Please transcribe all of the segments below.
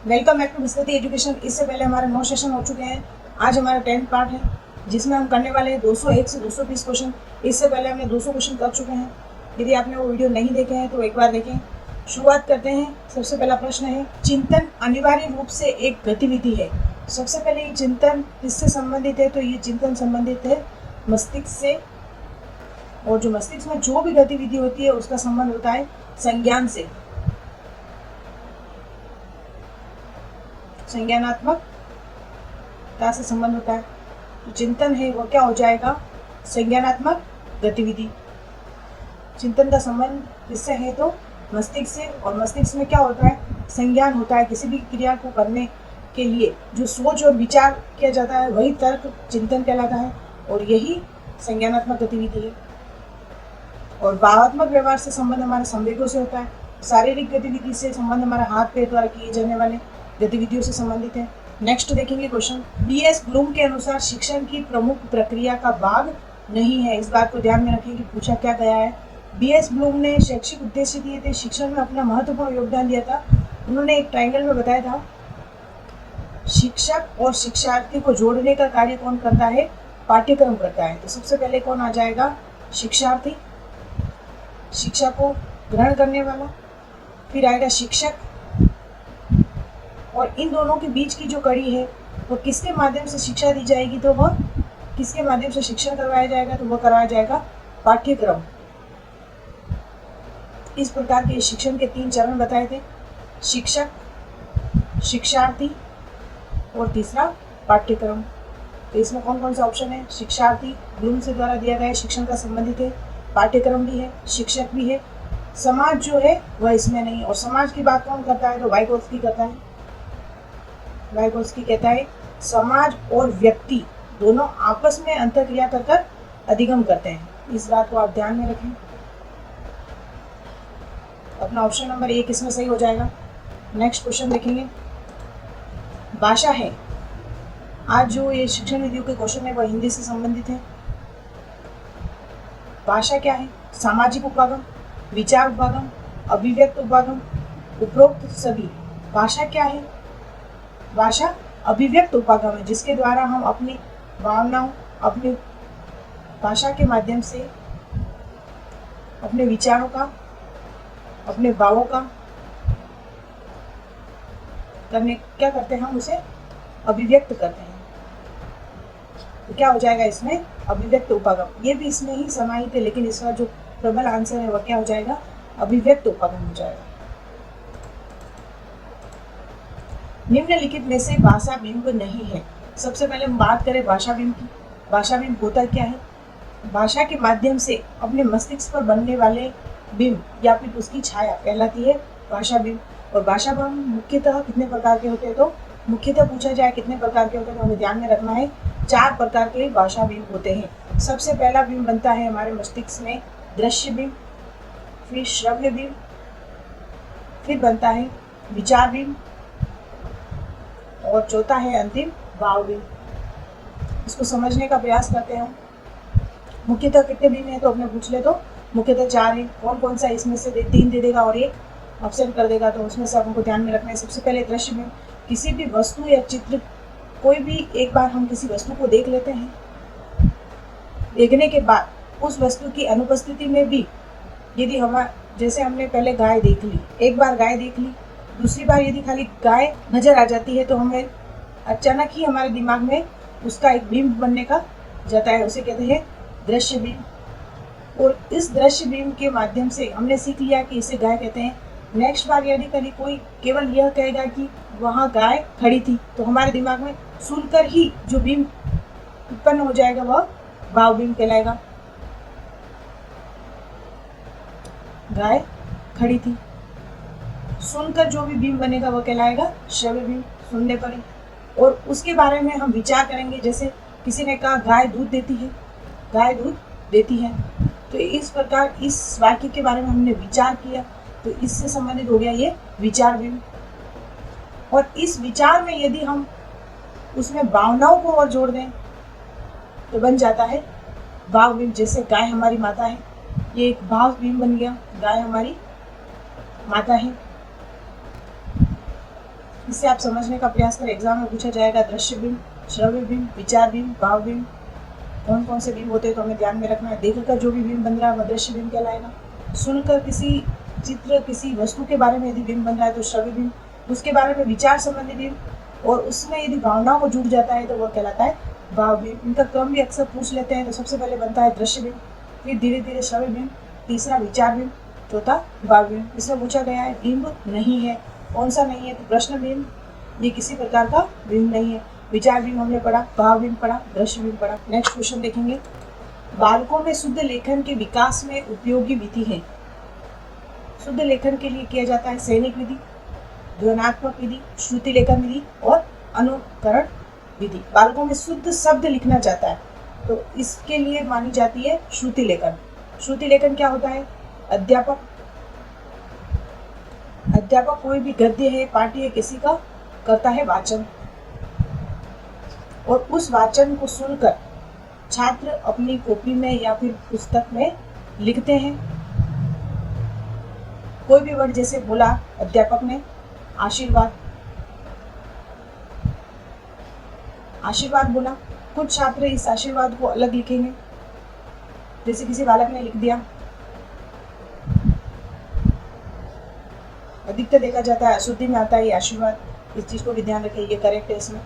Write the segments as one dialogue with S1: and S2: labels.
S1: Welcome back to Vistriti education. इससे पहले हमारे 9 सेशन हो चुके हैं। आज हमारा 10th पार्ट है जिसमें हम करने वाले हैं 201 से 220 क्वेश्चन। इससे पहले हमने 200 क्वेश्चन कर चुके हैं। यदि आपने वो वीडियो नहीं देखे हैं तो एक बार देखें। शुरुआत करते हैं। सबसे पहला प्रश्न है, चिंतन अनिवार्य रूप से एक गतिविधि है। सबसे पहले ये चिंतन किससे संबंधित है? तो ये चिंतन संबंधित है मस्तिष्क से, और जो मस्तिष्क में जो भी गतिविधि होती है उसका संबंध होता है संज्ञान से, संज्ञानात्मकता से संबंध होता है। तो चिंतन है वो क्या हो जाएगा? संज्ञानात्मक गतिविधि। चिंतन का संबंध किससे है? तो मस्तिष्क से, और मस्तिष्क में क्या होता है? संज्ञान होता है। किसी भी क्रिया को करने के लिए जो सोच और विचार किया जाता है वही तर्क चिंतन कहलाता है, और यही संज्ञानात्मक गतिविधि है। और भावात्मक व्यवहार से संबंध हमारे संवेगों से होता है। शारीरिक गतिविधि से संबंध हमारा हाथ पैर द्वारा किए जाने वाले गतिविधियों से संबंधित है। नेक्स्ट देखेंगे क्वेश्चन, बीएस ब्लूम के अनुसार शिक्षण की प्रमुख प्रक्रिया का भाग नहीं है। इस बात को ध्यान में रखें कि पूछा क्या गया है। बीएस ब्लूम ने शैक्षिक उद्देश्य दिए थे, शिक्षण में अपना महत्वपूर्ण योगदान दिया था। उन्होंने एक ट्रायंगल में बताया था शिक्षक और शिक्षार्थी को जोड़ने का कार्य कौन करता है? पाठ्यक्रम करता है। तो सबसे पहले कौन आ जाएगा? शिक्षार्थी, शिक्षा को ग्रहण करने वाला, फिर आएगा शिक्षक, और इन दोनों के बीच की जो कड़ी है वो किसके माध्यम से शिक्षा दी जाएगी? तो वह किसके माध्यम से शिक्षण करवाया जाएगा? तो वह करवाया जाएगा पाठ्यक्रम। इस प्रकार के शिक्षण के 3 चरण बताए थे, शिक्षक, शिक्षार्थी और तीसरा पाठ्यक्रम। तो इसमें कौन कौन सा ऑप्शन है? शिक्षार्थी ब्लूम से द्वारा दिया गया शिक्षण का संबंधित है, पाठ्यक्रम भी है, शिक्षक भी है, समाज जो है वह इसमें नहीं। और समाज की बात कौन करता है? तो वाइगोत्स्की करता है। वाइगोत्स्की कहता है समाज और व्यक्ति दोनों आपस में अंतरक्रिया कर अधिगम करते हैं। इस बात को आप ध्यान में रखें। अपना ऑप्शन नंबर 1 इसमें सही हो जाएगा। नेक्स्ट क्वेश्चन देखेंगे, भाषा है। आज जो ये शिक्षण विधियों के क्वेश्चन है वह हिंदी से संबंधित है। भाषा क्या है? सामाजिक उपागम, विचार उपागम, अभिव्यक्त उपागम, उपरोक्त सभी। भाषा क्या है? भाषा अभिव्यक्त उपागम है, जिसके द्वारा हम अपनी भावनाओं, अपनी भाषा के माध्यम से अपने विचारों का, अपने भावों का करने क्या करते हैं? हम उसे अभिव्यक्त करते हैं। तो क्या हो जाएगा इसमें? अभिव्यक्त उपागम। ये भी इसमें ही समाहित है, लेकिन इसका जो प्रबल आंसर है वह क्या हो जाएगा? अभिव्यक्त उपागम हो जाएगा। निम्नलिखित में से भाषा बिंब नहीं है। सबसे पहले हम बात करें भाषा बिंब की। भाषा बिंब होता क्या है? भाषा के माध्यम से अपने मस्तिष्क पर बनने वाले बिंब या फिर उसकी छाया कहलाती है भाषा बिंब। और भाषा बिंब मुख्यतः कितने प्रकार के होते हैं? तो मुख्यतः पूछा जाए कितने प्रकार के होते हैं तो हमें ध्यान में रखना है 4 प्रकार के भाषा बिंब होते हैं। सबसे पहला बिंब बनता है हमारे मस्तिष्क में दृश्य बिंब, फिर श्रव्य बिंब, फिर बनता है विचार बिंब, और चौथा है अंतिम भाव बिंब। इसको समझने का प्रयास करते हैं। मुख्यतः कितने बिंब हैं तो अपने पूछ ले तो मुख्यतः 4 है। कौन कौन सा इसमें से 3 दे देगा और 1 ऑप्शन कर देगा, तो उसमें से आपको ध्यान में रखना है। सबसे पहले दृश्य बिंब। किसी भी वस्तु या चित्र, कोई भी एक बार हम किसी वस्तु को देख लेते हैं, देखने के बाद उस वस्तु की अनुपस्थिति में भी यदि जैसे हमने पहले गाय देख ली, एक बार गाय देख ली, दूसरी बार यदि खाली गाय नजर आ जाती है तो हमें अचानक ही हमारे दिमाग में उसका एक बिंब बनने का जाता है, उसे कहते हैं दृश्य बिंब। और इस दृश्य बिंब के माध्यम से हमने सीख लिया कि इसे गाय कहते हैं। नेक्स्ट बार यदि कभी कोई केवल यह कहेगा कि वहाँ गाय खड़ी थी, तो हमारे दिमाग में सुनकर ही जो बिंब उत्पन्न हो जाएगा वह भाव बिंब कहलाएगा। गाय खड़ी थी, सुनकर जो भी बिंब बनेगा वह कहलाएगा श्रव्य बिंब, सुनने पर ही। और उसके बारे में हम विचार करेंगे। जैसे किसी ने कहा गाय दूध देती है, गाय दूध देती है, तो इस प्रकार इस वाक्य के बारे में हमने विचार किया, तो इससे संबंधित हो गया ये विचार बिंब। और इस विचार में यदि हम उसमें भावनाओं को और जोड़ दें तो बन जाता है भाव बिंब। जैसे गाय हमारी माता है, ये एक भाव बिंब बन गया, गाय हमारी माता है। इससे आप समझने का प्रयास करें। एग्जाम में पूछा जाएगा दृश्य बिंब, श्रव्य बिंब, विचार बिंब, भाव बिंब, कौन कौन से बिंब होते हैं तो हमें ध्यान में रखना है। देखकर जो भी बिंब बन रहा है वह दृश्य बिंब कहलाएगा। सुनकर किसी चित्र, किसी वस्तु के बारे में यदि बिंब बन रहा है तो श्रव्य बिंब, उसके बारे में विचार संबंधी बिंब, और उसमें यदि भावनाओं को जुड़ जाता है तो वह कहलाता है भाव बिंब। इनका क्रम भी अक्सर पूछ लेते हैं। तो सबसे पहले बनता है दृश्य बिंब, फिर धीरे धीरे श्रव्य बिंब, तीसरा विचार बिंब, चौथा भाव बिंब। इसमें पूछा गया है बिंब नहीं है, कौन सा नहीं है तो प्रश्न बिंब, ये किसी प्रकार का बिंब नहीं है। विचार बिंब हमने पढ़ा, भाव बिंब पढ़ा, दृश्य बिंब पढ़ा। नेक्स्ट क्वेश्चन देखेंगे, बालकों में शुद्ध लेखन के विकास में उपयोगी विधि है। शुद्ध लेखन के लिए किया जाता है सैनिक विधि, ध्वन्यात्मक विधि, श्रुति लेखन विधि और अनुकरण विधि। बालकों में शुद्ध शब्द लिखना चाहता है तो इसके लिए मानी जाती है श्रुति लेखन। श्रुति लेखन क्या होता है? अध्यापक कोई भी गद्य है, पाठ्य है, किसी का करता है वाचन, और उस वाचन को सुनकर छात्र अपनी कॉपी में या फिर पुस्तक में लिखते हैं। कोई भी वर्ड जैसे बोला अध्यापक ने आशीर्वाद, आशीर्वाद बोला, कुछ छात्र इस आशीर्वाद को अलग लिखेंगे। जैसे किसी बालक ने लिख दिया, अधिकतर देखा जाता है अशुद्धि में आता है ये आशीर्वाद, इस चीज को भी ध्यान रखें, ये करेक्ट है। इसमें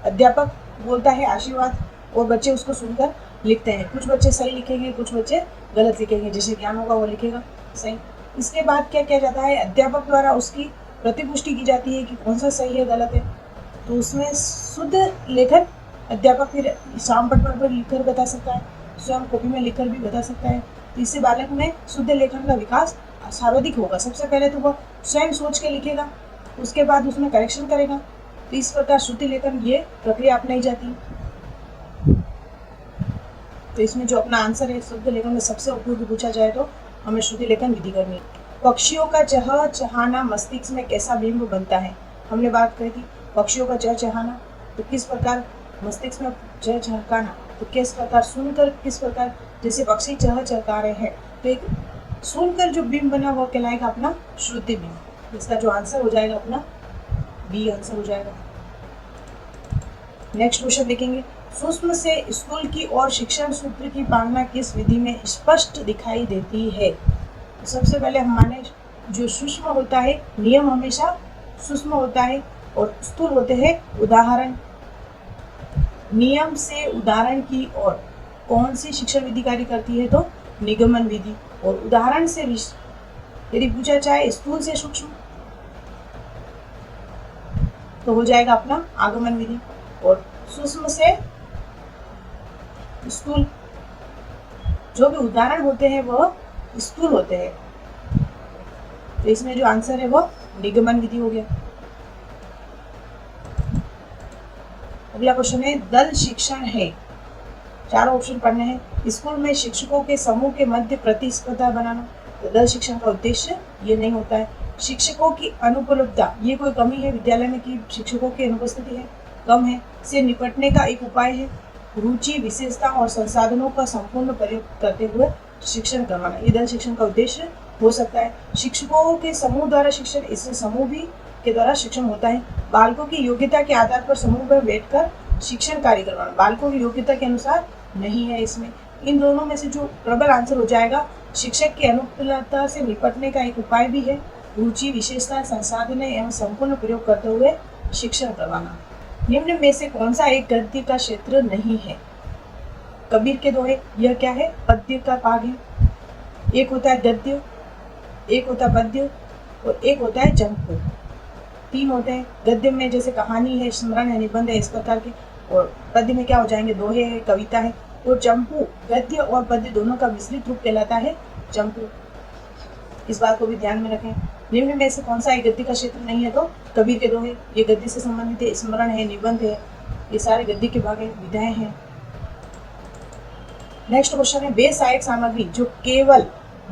S1: अध्यापक बोलता है आशीर्वाद और बच्चे उसको सुनकर लिखते हैं। कुछ बच्चे सही लिखेंगे, कुछ बच्चे गलत लिखेंगे। जैसे ज्ञान होगा वो लिखेगा सही। इसके बाद क्या किया जाता है? अध्यापक द्वारा उसकी प्रतिपुष्टि की जाती है कि कौन सा सही है गलत है। तो उसमें शुद्ध लेखन अध्यापक फिर शाम पट पर लिखकर बता सकता है, स्वयं कॉपी में लिखकर भी बता सकता है। तो इससे बालक में शुद्ध लेखन का विकास सर्वाधिक होगा। सबसे पहले तो वह स्वयं सोच के लिखेगा, उसके बाद उसमें करेक्शन करेगा। तो इस प्रकार श्रुति लेखन ये प्रक्रिया अपनाई जाती है। तो इसमें जो अपना आंसर है शुद्ध लेखन में सबसे उपयोगी पूछा जाए तो हमें श्रुति लेखन विधि करनी है। पक्षियों का चहचहाना मस्तिष्क में कैसा बिंब बनता है? हमने बात करी थी पक्षियों का चहचहाना, तो किस प्रकार मस्तिष्क में चहचहाना, तो किस प्रकार सुनकर, किस प्रकार जैसे पक्षी चहचहा रहे हैं तो एक सुनकर जो बिंब बना वो कहलाएगा अपना श्रुति बिंब। इसका जो आंसर हो जाएगा अपना बी आंसर हो जाएगा। नेक्स्ट क्वेश्चन देखेंगे, सूक्ष्म से स्थूल की और शिक्षण सूत्र की पालना किस विधि में स्पष्ट दिखाई देती है? तो सबसे पहले हम माने जो सूक्ष्म होता है नियम हमेशा सूक्ष्म होता है और स्थूल होते हैं उदाहरण। नियम से उदाहरण की ओर कौन सी शिक्षण विधि कार्य करती है? तो निगमन विधि। और उदाहरण से यदि पूछा जाए स्थूल से सूक्ष्म तो हो जाएगा अपना आगमन विधि, और सूक्ष्म से स्थूल जो भी उदाहरण होते हैं वह स्थूल होते हैं। तो इसमें जो आंसर है वो निगमन विधि हो गया। अगला क्वेश्चन है, दल शिक्षण है, चारों ऑप्शन पढ़ने हैं। स्कूल में शिक्षकों के समूह के मध्य प्रतिस्पर्धा बनाना, तो दल शिक्षण का उद्देश्य ये नहीं होता है। शिक्षकों की अनुपलब्धता, ये कोई कमी है विद्यालय में कि शिक्षकों की अनुपस्थिति है, कम है, से निपटने का एक उपाय है। रुचि, विशेषता और संसाधनों का संपूर्ण प्रयोग करते हुए शिक्षण करवाना, ये दल शिक्षण का उद्देश्य हो सकता है। शिक्षकों के समूह द्वारा शिक्षण, इससे समूह भी के द्वारा शिक्षण होता है। बालकों की योग्यता के आधार पर समूह में बैठकर शिक्षण कार्य करवाना, बालकों की योग्यता के अनुसार नहीं है इसमें। इन दोनों में से जो प्रबल आंसर हो जाएगा, शिक्षक की अनुपलब्धता से निपटने का एक उपाय भी है। रुचि, विशेषता, संसाधन एवं संपूर्ण प्रयोग करते हुए शिक्षण करवाना। निम्न में से कौन सा एक गद्य का क्षेत्र नहीं है? कबीर के दोहे, यह क्या है? पद्य का भाग है। एक होता है गद्य, एक होता है पद्य और एक होता है चंपू। तीन होते हैं। गद्य में जैसे कहानी है, स्मरण है, निबंध है, इस प्रकार के, और पद्य में क्या हो जाएंगे? दोहे है, कविता है। और चंपू गद्य और पद्य दोनों का मिश्रित रूप कहलाता है चंपू। इस बात को भी ध्यान में रखें। निम्न में से कौन सा एक गद्य का क्षेत्र नहीं है? तो कबीर के दोहे, ये गद्य से संबंधित है। स्मरण है, निबंध है, ये सारे गद्य के भाग हैं, विधाएं हैं। नेक्स्ट क्वेश्चन है, वे सहायक सामग्री जो केवल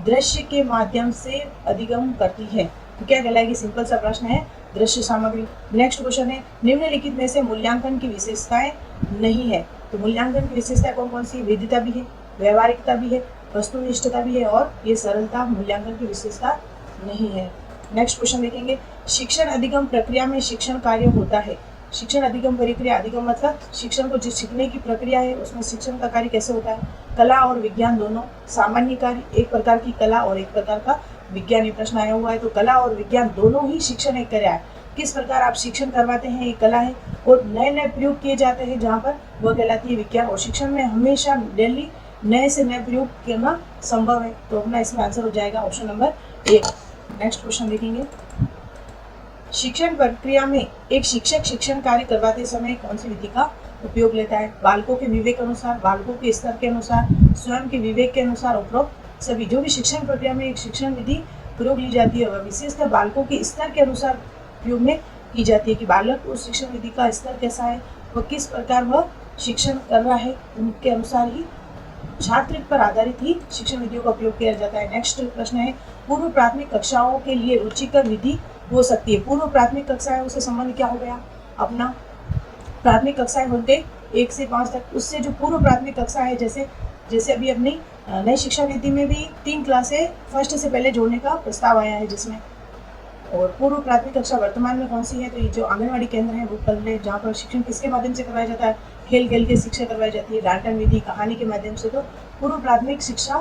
S1: दृश्य के माध्यम से अधिगम करती है तो क्या कहलाएगी? सिंपल सा प्रश्न है, दृश्य सामग्री। नेक्स्ट क्वेश्चन है, निम्नलिखित में से मूल्यांकन की विशेषताएं नहीं है तो मूल्यांकन की विशेषताएं कौन कौन सी? विधिता भी है, व्यवहारिकता भी है, वस्तुनिष्ठता भी है और ये सरलता मूल्यांकन की विशेषता नहीं है। नेक्स्ट क्वेश्चन देखेंगे, शिक्षण अधिगम प्रक्रिया में शिक्षण कार्य होता है। शिक्षण अधिगम प्रक्रिया, अधिगम मतलब शिक्षण को जो सीखने की प्रक्रिया है उसमें शिक्षण का कार्य कैसे होता है। कला और विज्ञान दोनों, सामान्य कार्य, एक प्रकार की कला और एक प्रकार का विज्ञान, ये प्रश्न आया हुआ है। तो कला और विज्ञान दोनों ही शिक्षण एक कार्य है। किस प्रकार आप शिक्षण करवाते हैं, ये कला है, और नए नए प्रयोग किए जाते हैं जहाँ पर वह कहलाती है विज्ञान। और शिक्षण में हमेशा डेली नए से नए प्रयोग करना संभव है। तो अपना इसमें आंसर हो जाएगा ऑप्शन नंबर 1। नेक्स्ट क्वेश्चन देखेंगे। शिक्षण प्रक्रिया में एक शिक्षक शिक्षण कार्य करवाते समय कौन सी विधि का उपयोग लेता है। बालकों के विवेक अनुसार, बालकों के स्तर के अनुसार, स्वयं के विवेक के अनुसार, उपरोक्त सभी। जो भी शिक्षण प्रक्रिया में एक शिक्षण विधि प्रयोग ली जाती है वह विशेषतः बालकों के स्तर के अनुसार उपयोग में की जाती है कि बालक उस शिक्षण विधि का स्तर कैसा है, वह किस प्रकार वह शिक्षण कर रहा है, उनके अनुसार ही छात्र पर आधारित ही शिक्षण विधियों का उपयोग किया जाता है। नेक्स्ट प्रश्न है, पूर्व प्राथमिक कक्षाओं के लिए रुचिकर विधि हो सकती है। पूर्व प्राथमिक कक्षाएं, उससे संबंध क्या हो गया अपना, प्राथमिक कक्षाएं होते 1 से 5 तक, उससे जो पूर्व प्राथमिक कक्षा है, जैसे अभी अपनी नई शिक्षा नीति में भी 3 क्लासें फर्स्ट से पहले जोड़ने का प्रस्ताव आया है जिसमें। और पूर्व प्राथमिक कक्षा वर्तमान में कौन सी है, तो ये जो आंगनवाड़ी केंद्र है वो पहले, जहाँ पर शिक्षण किसके माध्यम से करवाया जाता है, खेल खेल के शिक्षा करवाई जाती है, डांटन विधि, कहानी के माध्यम से। तो पूर्व प्राथमिक शिक्षा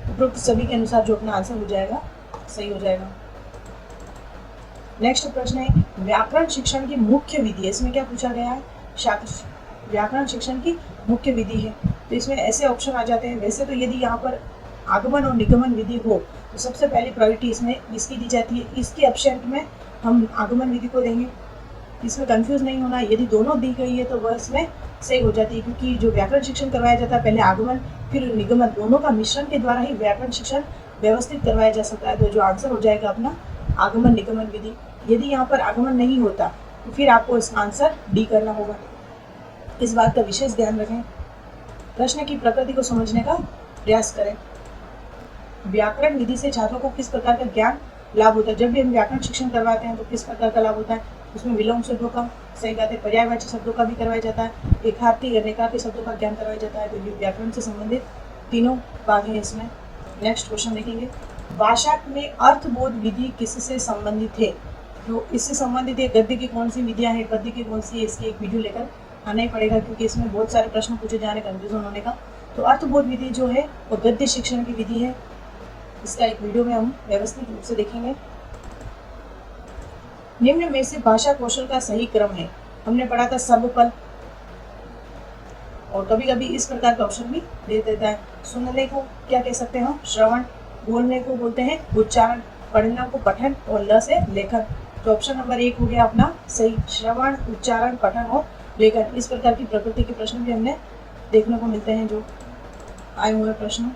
S1: उपरोक्त सभी के अनुसार जो अपना आंसर हो जाएगा सही हो जाएगा। नेक्स्ट प्रश्न है, व्याकरण शिक्षण की मुख्य विधि। इसमें क्या पूछा गया है, व्याकरण शिक्षण की मुख्य विधि है। तो इसमें ऐसे ऑप्शन आ जाते हैं। वैसे तो यदि यहाँ पर आगमन और निगमन विधि हो तो सबसे पहली प्रायोरिटी इसमें इसकी दी जाती है। इसके एब्सेंट में हम आगमन विधि को देंगे। इसमें कंफ्यूज नहीं होना, यदि दोनों दी गई है तो वह इसमें सही हो जाती है, क्योंकि जो व्याकरण शिक्षण करवाया जाता है पहले आगमन फिर निगमन, दोनों का मिश्रण के द्वारा ही व्याकरण शिक्षण व्यवस्थित करवाया जा सकता है। तो जो आंसर हो जाएगा अपना आगमन निगमन विधि। यदि यहाँ पर आगमन नहीं होता तो फिर आपको इसका आंसर डी करना होगा। इस बात का विशेष ध्यान रखें। प्रश्न की प्रकृति को समझने का प्रयास करें। व्याकरण विधि से छात्रों को किस प्रकार का ज्ञान लाभ होता है। जब भी हम व्याकरण शिक्षण करवाते हैं तो किस प्रकार का लाभ होता है, उसमें विलोम शब्दों का, सही बात है, पर्यायवाची शब्दों का भी करवाया जाता है, एकार्थी रेखार्थी शब्दों का ज्ञान करवाया जाता है। तो ये व्याकरण से संबंधित तीनों भाग हैं इसमें। नेक्स्ट क्वेश्चन देखेंगे, भाषा में अर्थबोध विधि किससे संबंधित है। जो इससे संबंधित है, गद्य की कौन सी विधियां हैं, पद्य की कौन सी है, इसकी एक वीडियो लेकर आना ही पड़ेगा, क्योंकि इसमें बहुत सारे प्रश्न पूछे जा रहे हैं कंफ्यूजन होने का। तो अर्थबोध विधि जो है वो गद्य शिक्षण की विधि है। इसका एक वीडियो में हम व्यवस्थित रूप से देखेंगे। निम्न में से भाषा कौशल का सही क्रम है। हमने पढ़ा था सबपल, और कभी कभी इस प्रकार का ऑप्शन भी दे देता है। सुनने को क्या कह सकते हैं हम, श्रवण, बोलने को बोलते हैं उच्चारण, पढ़ने को पठन, और ल से लेखन। तो ऑप्शन नंबर 1 हो गया अपना सही, श्रवण, उच्चारण, पठन और लेखन। इस प्रकार की प्रकृति के प्रश्न भी हमने देखने को मिलते हैं जो आए हुए प्रश्न।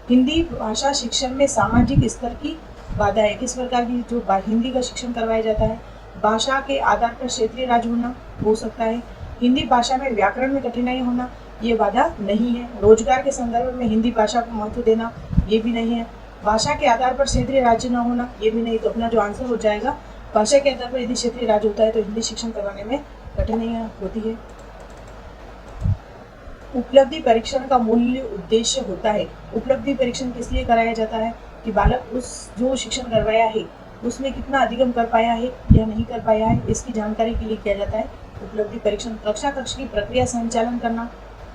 S1: हिंदी भाषा शिक्षण में सामाजिक स्तर की बाधा है। किस प्रकार की, जो हिंदी का शिक्षण करवाया जाता है, भाषा के आधार पर क्षेत्रीय राज्य होना हो सकता है। हिंदी भाषा में व्याकरण में कठिनाई होना, ये बाधा नहीं है। रोजगार के संदर्भ में हिंदी भाषा को महत्व देना, ये भी नहीं है। भाषा के आधार पर क्षेत्रीय राज्य न होना, ये भी नहीं। तो अपना जो आंसर हो जाएगा, भाषा के आधार पर यदि क्षेत्रीय राज्य होता है तो हिंदी शिक्षण करवाने में कठिनाइयाँ होती है। उपलब्धि परीक्षण का मूल्य उद्देश्य होता है। उपलब्धि परीक्षण किस लिए कराया जाता है कि बालक उस जो शिक्षण करवाया है उसमें कितना अधिगम कर पाया है या नहीं कर पाया है, इसकी जानकारी के लिए किया जाता है उपलब्धि परीक्षण। कक्षा कक्ष की प्रक्रिया संचालन करना,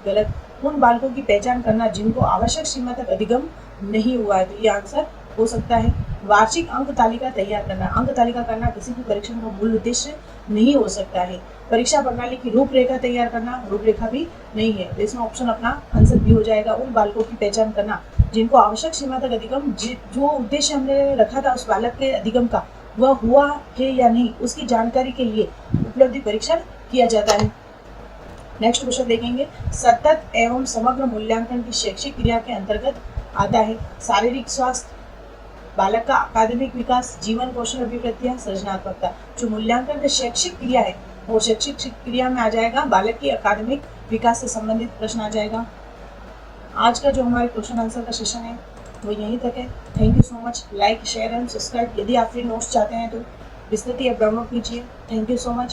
S1: गलत। उन बालकों की पहचान करना जिनको आवश्यक सीमा तक अधिगम नहीं हुआ है, तो ये आंसर हो सकता है। वार्षिक अंक तालिका तैयार करना, अंक तालिका करना किसी भी परीक्षण का मूल उद्देश्य नहीं हो सकता है। परीक्षा प्रणाली की रूपरेखा तैयार करना, रूपरेखा भी नहीं है। तो इसमें ऑप्शन अपना आंसर भी हो जाएगा। उन बालकों की पहचान करना जिनको आवश्यक सीमा तक अधिगम, जो उद्देश्य हमने रखा था उस बालक के अधिगम का, वह हुआ है या नहीं, उसकी जानकारी के लिए उपलब्धि परीक्षण किया जाता है। नेक्स्ट क्वेश्चन देखेंगे, सतत एवं समग्र मूल्यांकन की शैक्षिक क्रिया के अंतर्गत आता है शारीरिक स्वास्थ्य, बालक का अकादमिक विकास, जीवन कौशल अभिवृत्तियां, सृजनात्मकता। जो मूल्यांकन की शैक्षिक क्रिया है वो शैक्षिक क्रिया में आ जाएगा, बालक की अकादमिक विकास से संबंधित प्रश्न आ जाएगा। आज का जो हमारे क्वेश्चन आंसर का सेशन है वो यहीं तक है। Thank you so much. Like, share and subscribe. यदि आप फ्री नोट्स चाहते हैं तो विस्तृत ऐप डाउनलोड कीजिए। Thank you so much.